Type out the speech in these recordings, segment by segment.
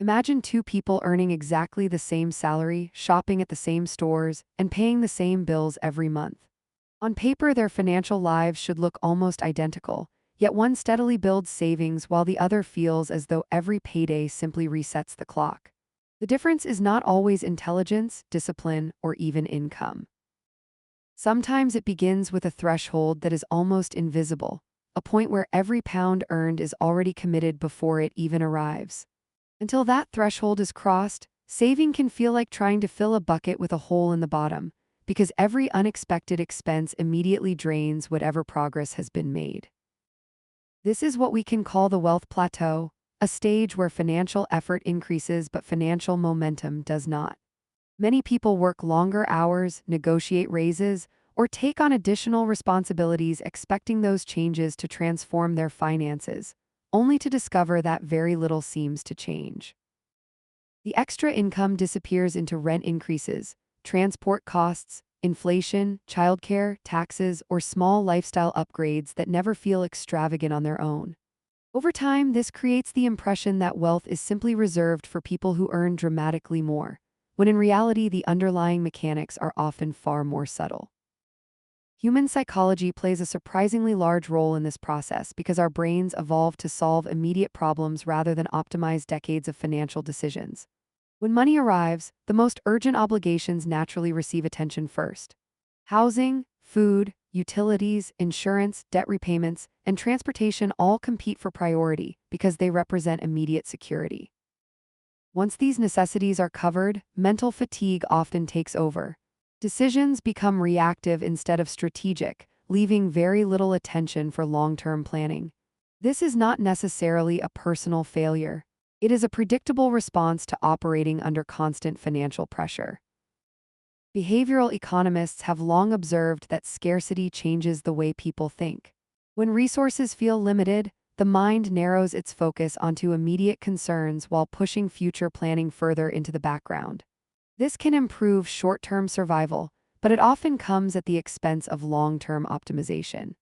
Imagine two people earning exactly the same salary, shopping at the same stores, and paying the same bills every month. On paper, their financial lives should look almost identical, yet one steadily builds savings while the other feels as though every payday simply resets the clock. The difference is not always intelligence, discipline, or even income. Sometimes it begins with a threshold that is almost invisible, a point where every pound earned is already committed before it even arrives. Until that threshold is crossed, saving can feel like trying to fill a bucket with a hole in the bottom, because every unexpected expense immediately drains whatever progress has been made. This is what we can call the wealth plateau, a stage where financial effort increases but financial momentum does not. Many people work longer hours, negotiate raises, or take on additional responsibilities expecting those changes to transform their finances, only to discover that very little seems to change. The extra income disappears into rent increases, transport costs, inflation, childcare, taxes, or small lifestyle upgrades that never feel extravagant on their own. Over time, this creates the impression that wealth is simply reserved for people who earn dramatically more, when in reality the underlying mechanics are often far more subtle. Human psychology plays a surprisingly large role in this process because our brains evolved to solve immediate problems rather than optimize decades of financial decisions. When money arrives, the most urgent obligations naturally receive attention first. Housing, food, utilities, insurance, debt repayments, and transportation all compete for priority because they represent immediate security. Once these necessities are covered, mental fatigue often takes over. Decisions become reactive instead of strategic, leaving very little attention for long-term planning. This is not necessarily a personal failure. It is a predictable response to operating under constant financial pressure. Behavioral economists have long observed that scarcity changes the way people think. When resources feel limited, the mind narrows its focus onto immediate concerns while pushing future planning further into the background. This can improve short-term survival, but it often comes at the expense of long-term optimization.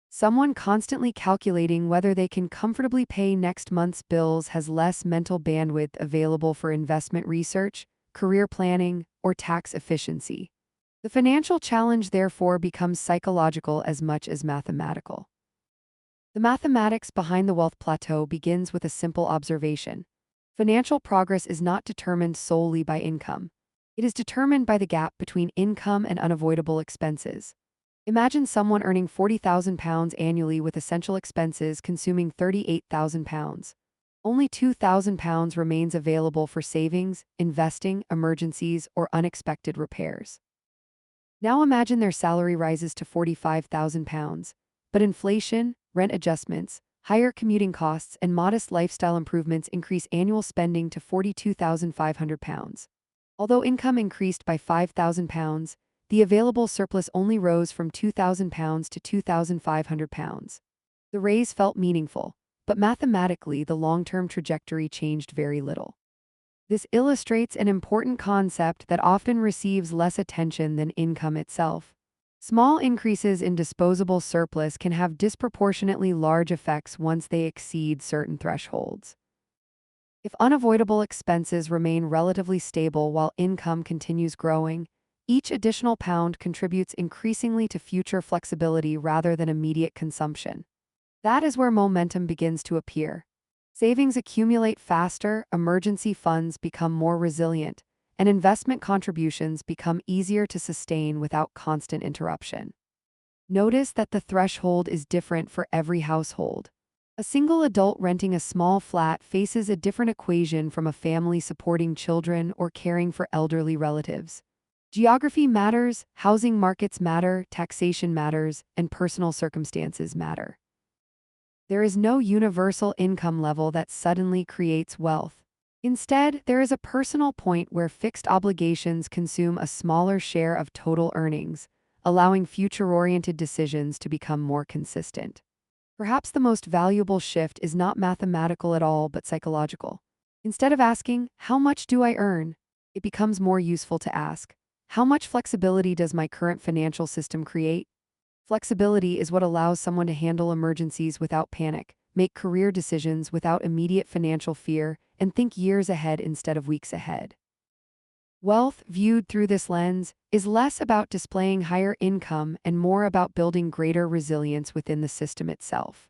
Someone constantly calculating whether they can comfortably pay next month's bills has less mental bandwidth available for investment research, career planning, or tax efficiency. The financial challenge therefore becomes psychological as much as mathematical. The mathematics behind the wealth plateau begins with a simple observation. Financial progress is not determined solely by income. It is determined by the gap between income and unavoidable expenses. Imagine someone earning £40,000 annually with essential expenses consuming £38,000. Only £2,000 remains available for savings, investing, emergencies, or unexpected repairs. Now imagine their salary rises to £45,000, but inflation, rent adjustments, higher commuting costs, and modest lifestyle improvements increase annual spending to £42,500. Although income increased by £5,000, the available surplus only rose from £2,000 to £2,500. The raise felt meaningful, but mathematically the long-term trajectory changed very little. This illustrates an important concept that often receives less attention than income itself. Small increases in disposable surplus can have disproportionately large effects once they exceed certain thresholds. If unavoidable expenses remain relatively stable while income continues growing, each additional pound contributes increasingly to future flexibility rather than immediate consumption. That is where momentum begins to appear. Savings accumulate faster, emergency funds become more resilient, and investment contributions become easier to sustain without constant interruption. Notice that the threshold is different for every household. A single adult renting a small flat faces a different equation from a family supporting children or caring for elderly relatives. Geography matters, housing markets matter, taxation matters, and personal circumstances matter. There is no universal income level that suddenly creates wealth. Instead, there is a personal point where fixed obligations consume a smaller share of total earnings, allowing future-oriented decisions to become more consistent. Perhaps the most valuable shift is not mathematical at all but psychological. Instead of asking, "How much do I earn?" it becomes more useful to ask, "How much flexibility does my current financial system create?" Flexibility is what allows someone to handle emergencies without panic, make career decisions without immediate financial fear, and think years ahead instead of weeks ahead. Wealth, viewed through this lens, is less about displaying higher income and more about building greater resilience within the system itself.